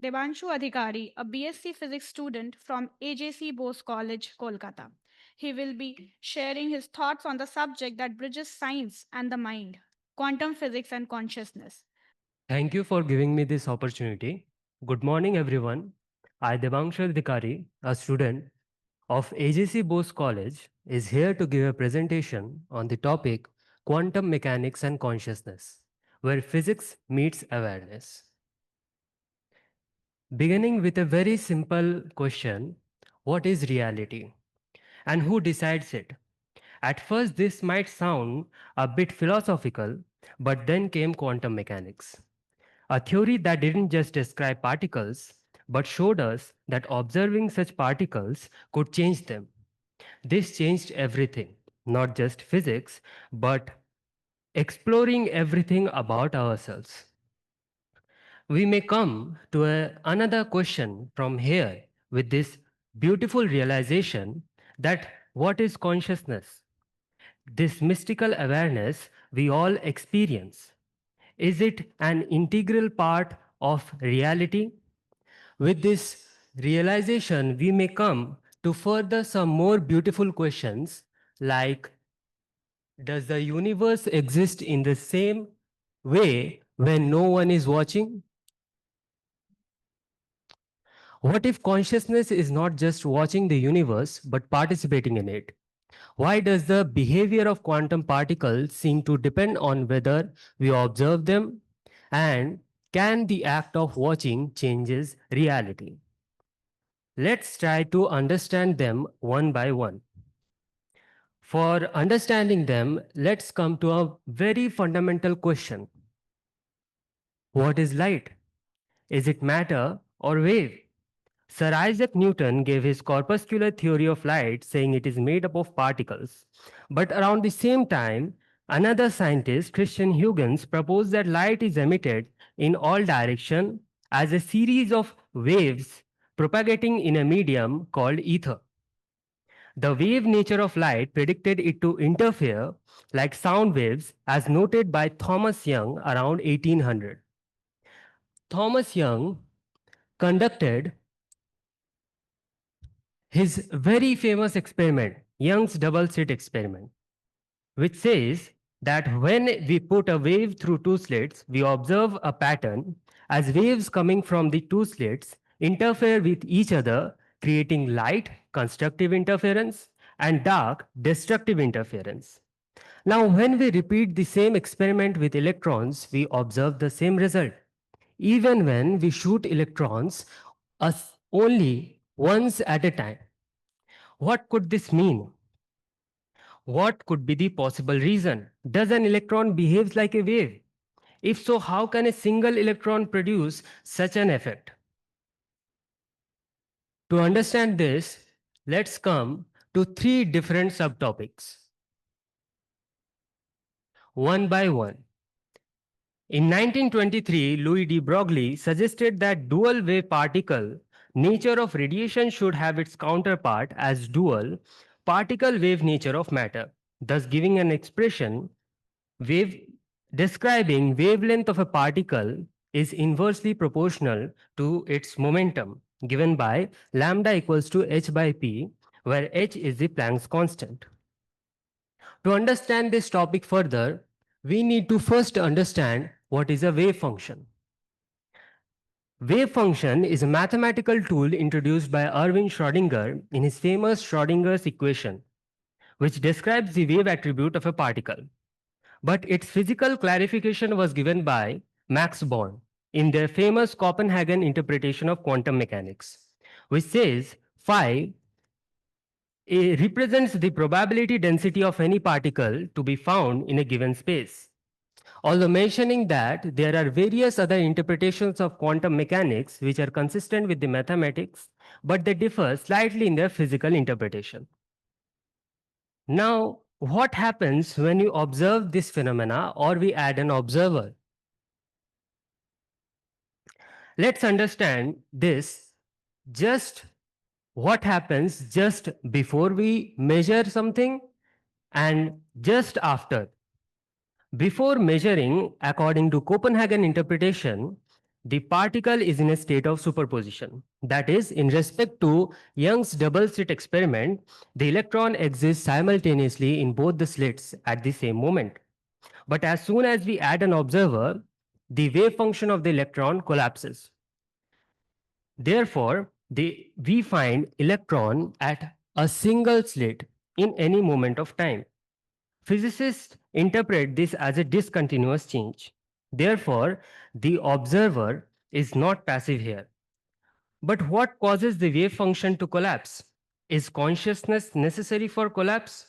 Debansu Adhikary, a BSc Physics student from AJC Bose College, Kolkata. He will be sharing his thoughts on the subject that bridges science and the mind, quantum physics and consciousness. Thank you for giving me this opportunity. Good morning, everyone. I, Debansu Adhikary, a student of AJC Bose College, is here to give a presentation on the topic quantum mechanics and consciousness, where physics meets awareness. Beginning with a very simple question: what is reality and who decides it? At first, this might sound a bit philosophical, but then came quantum mechanics. A theory that didn't just describe particles, but showed us that observing such particles could change them. This changed everything, not just physics, but exploring everything about ourselves. We may come to another question from here with this beautiful realization that what is consciousness? This mystical awareness we all experience. Is it an integral part of reality? With this realization, we may come to further some more beautiful questions like: does the universe exist in the same way when no one is watching? What if consciousness is not just watching the universe but participating in it? Why does the behavior of quantum particles seem to depend on whether we observe them? And can the act of watching changes reality? Let's try to understand them one by one. For understanding them, let's come to a very fundamental question. What is light? Is it matter or wave? Sir Isaac Newton gave his corpuscular theory of light, saying it is made up of particles. But around the same time, another scientist, Christian Huygens, proposed that light is emitted in all directions as a series of waves propagating in a medium called ether. The wave nature of light predicted it to interfere like sound waves, as noted by Thomas Young around 1800. Thomas Young conducted his very famous experiment, Young's double slit experiment, which says that when we put a wave through two slits, we observe a pattern as waves coming from the two slits interfere with each other, creating light, constructive interference, and dark, destructive interference. Now, when we repeat the same experiment with electrons, we observe the same result. Even when we shoot electrons only once at a time. What could this mean? What could be the possible reason? Does an electron behave like a wave? If so, how can a single electron produce such an effect? To understand this, let's come to three different subtopics, one by one. In 1923, Louis de Broglie suggested that dual wave particle nature of radiation should have its counterpart as dual particle wave nature of matter, thus giving an expression wave describing wavelength of a particle is inversely proportional to its momentum given by lambda equals to h by p, where h is the Planck's constant. To understand this topic further, we need to first understand what is a wave function. Wave function is a mathematical tool introduced by Erwin Schrödinger in his famous Schrödinger's equation, which describes the wave attribute of a particle. But its physical clarification was given by Max Born in their famous Copenhagen interpretation of quantum mechanics, which says phi represents the probability density of any particle to be found in a given space. Although mentioning that there are various other interpretations of quantum mechanics which are consistent with the mathematics, but they differ slightly in their physical interpretation. Now, what happens when you observe this phenomena or we add an observer? Let's understand this just what happens just before we measure something and just after. Before measuring, according to Copenhagen interpretation, The particle is in a state of superposition. That is, in respect to Young's double slit experiment, the electron exists simultaneously in both the slits at the same moment. But as soon as we add an observer, the wave function of the electron collapses. Therefore, we find electron at a single slit in any moment of time. Physicists interpret this as a discontinuous change. Therefore, the observer is not passive here. But what causes the wave function to collapse? Is consciousness necessary for collapse?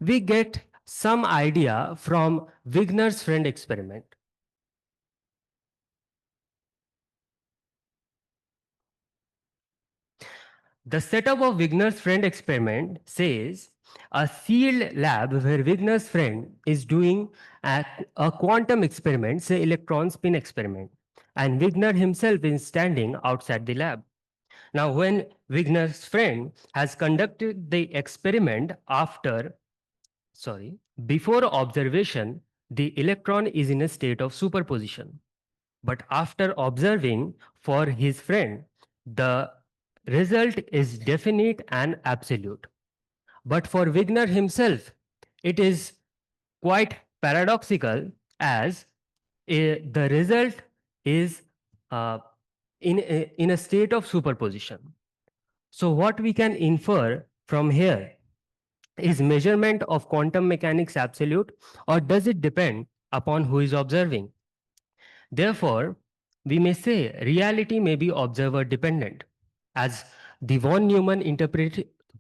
We get some idea from Wigner's friend experiment. The setup of Wigner's friend experiment says a sealed lab where Wigner's friend is doing a quantum experiment, say electron spin experiment, and Wigner himself is standing outside the lab. Now, when Wigner's friend has conducted the experiment before observation, the electron is in a state of superposition. But after observing for his friend, the result is definite and absolute. But for Wigner himself, it is quite paradoxical as the result is uh, in a state of superposition. So, what we can infer from here is measurement of quantum mechanics absolute, or does it depend upon who is observing? Therefore, we may say reality may be observer dependent, as the von Neumann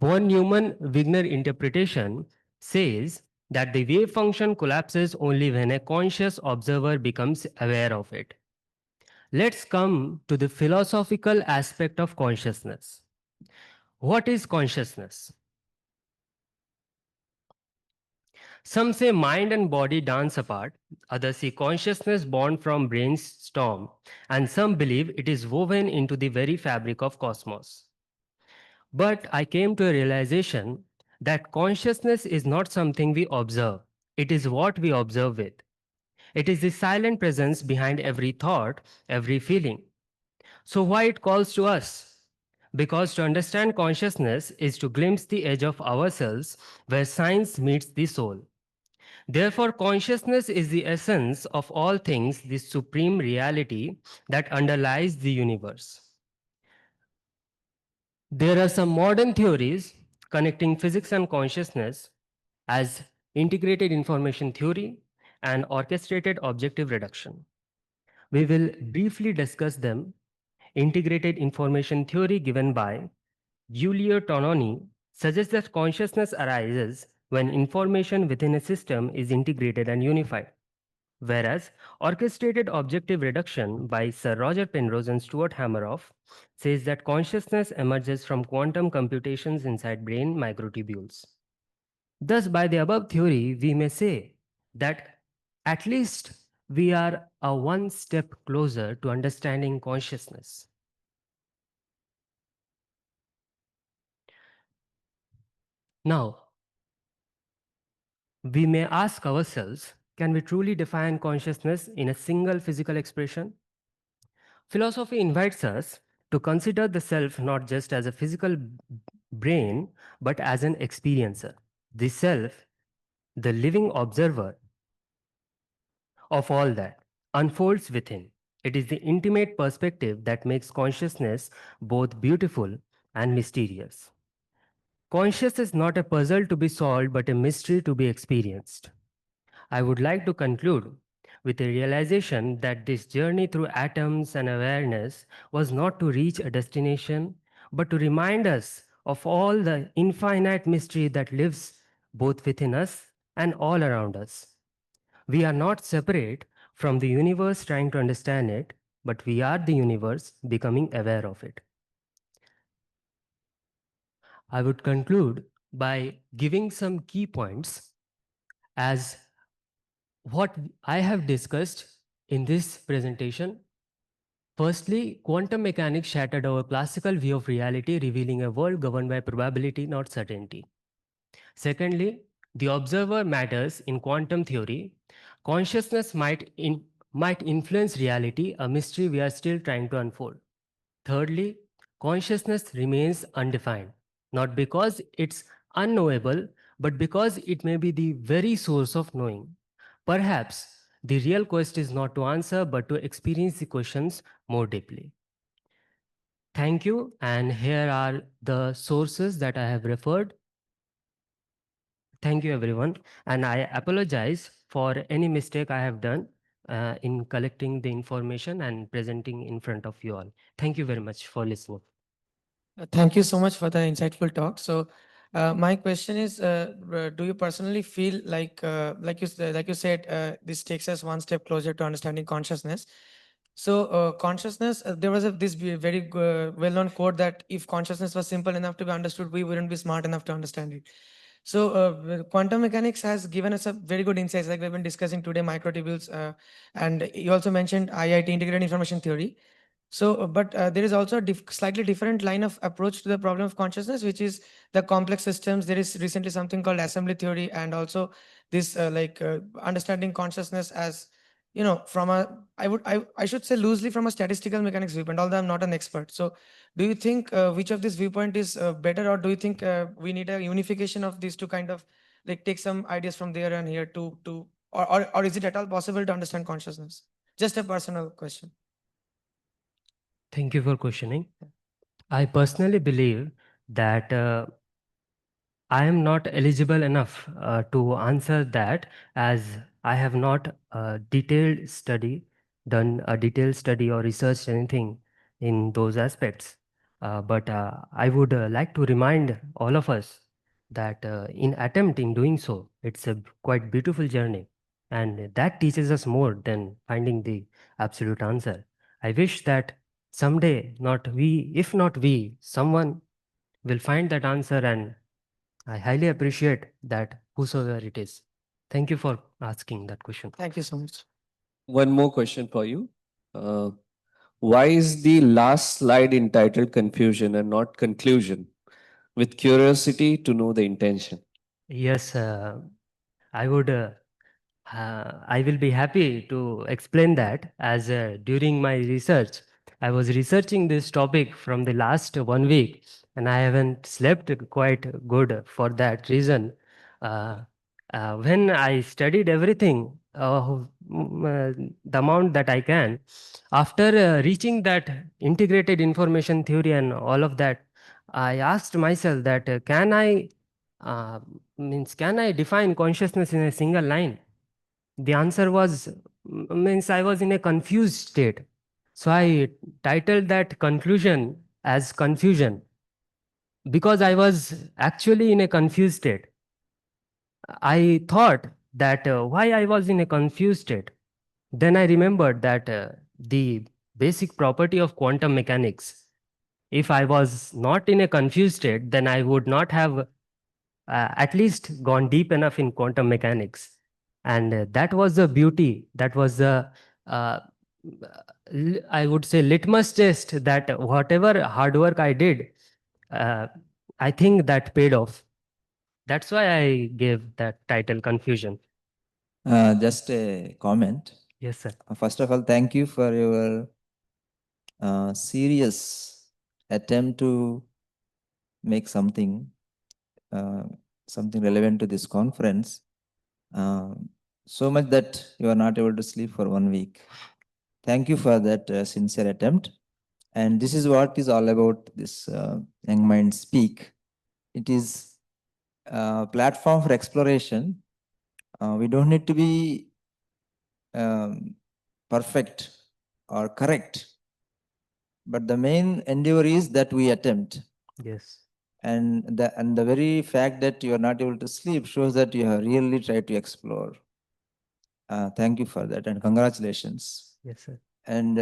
Wigner interpretation says that the wave function collapses only when a conscious observer becomes aware of it. Let's come to the philosophical aspect of consciousness. What is consciousness? Some say mind and body dance apart, others see consciousness born from brain's storm, and some believe it is woven into the very fabric of cosmos. But I came to a realization that consciousness is not something we observe, it is what we observe with. It is the silent presence behind every thought, every feeling. So, why it calls to us? Because to understand consciousness is to glimpse the edge of ourselves where science meets the soul. Therefore, consciousness is the essence of all things, the supreme reality that underlies the universe. There are some modern theories connecting physics and consciousness as integrated information theory and orchestrated objective reduction. We will briefly discuss them. Integrated information theory given by Giulio Tononi suggests that consciousness arises when information within a system is integrated and unified. Whereas orchestrated objective reduction by Sir Roger Penrose and Stuart Hameroff says that consciousness emerges from quantum computations inside brain microtubules. Thus, by the above theory, we may say that at least we are a one step closer to understanding consciousness. Now, we may ask ourselves, can we truly define consciousness in a single physical expression? Philosophy invites us to consider the self not just as a physical brain, but as an experiencer. The self, the living observer of all that, unfolds within. It is the intimate perspective that makes consciousness both beautiful and mysterious. Conscious is not a puzzle to be solved, but a mystery to be experienced. I would like to conclude with a realization that this journey through atoms and awareness was not to reach a destination, but to remind us of all the infinite mystery that lives both within us and all around us. We are not separate from the universe trying to understand it, but we are the universe becoming aware of it. I would conclude by giving some key points as what I have discussed in this presentation. Firstly, quantum mechanics shattered our classical view of reality, revealing a world governed by probability, not certainty. Secondly, the observer matters in quantum theory. Consciousness might might influence reality, a mystery we are still trying to unfold. Thirdly, consciousness remains undefined, not because it's unknowable, but because it may be the very source of knowing. Perhaps the real quest is not to answer, but to experience the questions more deeply. Thank you, and here are the sources that I have referred. Thank you, everyone, and I apologize for any mistake I have done in collecting the information and presenting in front of you all. Thank you very much for listening. Thank you so much for the insightful talk. So, my question is, do you personally feel like you said, this takes us one step closer to understanding consciousness? So, consciousness. There was this very well-known quote that if consciousness was simple enough to be understood, we wouldn't be smart enough to understand it. So, quantum mechanics has given us a very good insights, like we've been discussing today, microtubules, and you also mentioned IIT, integrated information theory. So, but there is also a slightly different line of approach to the problem of consciousness, which is the complex systems. There is recently something called assembly theory, and also this understanding consciousness as, from a I should say loosely from a statistical mechanics viewpoint. Although I'm not an expert, so do you think which of this viewpoint is better, or do you think we need a unification of these two kind of like take some ideas from there and here to or is it at all possible to understand consciousness? Just a personal question. Thank you for questioning. I personally believe that I am not eligible enough to answer that, as I have not done a detailed study or researched anything in those aspects. But I would like to remind all of us that in attempting doing so, it's a quite beautiful journey, and that teaches us more than finding the absolute answer. I wish that someday, not we, if not we, someone will find that answer, and I highly appreciate that whosoever it is. Thank you for asking that question. Thank you so much. One more question for you. Uh, why is the last slide entitled confusion and not conclusion? With curiosity to know the intention. Yes, I would. I will be happy to explain that, as during my research, I was researching this topic from the last 1 week, and I haven't slept quite good for that reason. Uh, when I studied everything, the amount that I can, after reaching that integrated information theory and all of that, I asked myself that uh, can I define consciousness in a single line? The answer was means I was in a confused state. So I titled that conclusion as confusion, because I was actually in a confused state. I thought that why I was in a confused state. Then I remembered that the basic property of quantum mechanics, if I was not in a confused state, then I would not have at least gone deep enough in quantum mechanics. And that was the beauty, that was the uh, I would say litmus test, that whatever hard work I did, uh, I think that paid off. That's why I gave that title confusion. Just a comment. Yes, sir. First of all, thank you for your serious attempt to make uh, something relevant to this conference. So much that you are not able to sleep for 1 week. Thank you for that sincere attempt. And this is what is all about this Young Mind Speak. It is a platform for exploration. We don't need to be perfect or correct, but the main endeavor is that we attempt. Yes. And the very fact that you are not able to sleep shows that you have really tried to explore. Thank you for that, and congratulations. Yes, sir. And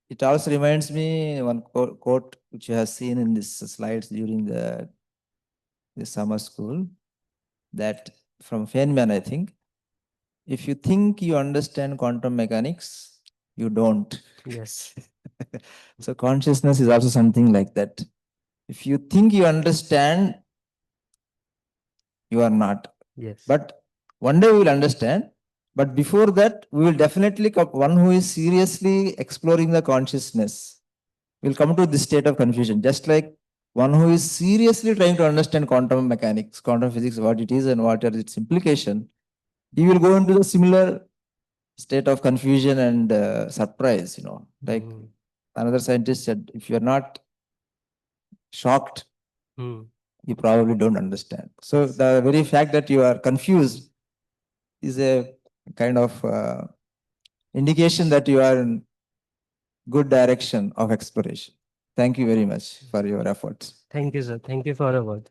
it also reminds me one quote which you have seen in these slides during the summer school, that from Feynman, I think. If you think you understand quantum mechanics, you don't. Yes. So consciousness is also something like that. If you think you understand, you are not. Yes. But one day we will understand, But before that, we will definitely one who is seriously exploring the consciousness will come to this state of confusion. Just like one who is seriously trying to understand quantum mechanics, quantum physics, what it is and what are its implication, he will go into the similar state of confusion and surprise. Like Mm. another scientist said, if you're not shocked, Mm. you probably don't understand. So the very fact that you are confused is a kind of indication that you are in good direction of exploration. Thank you very much for your efforts. Thank you, sir. Thank you for your words.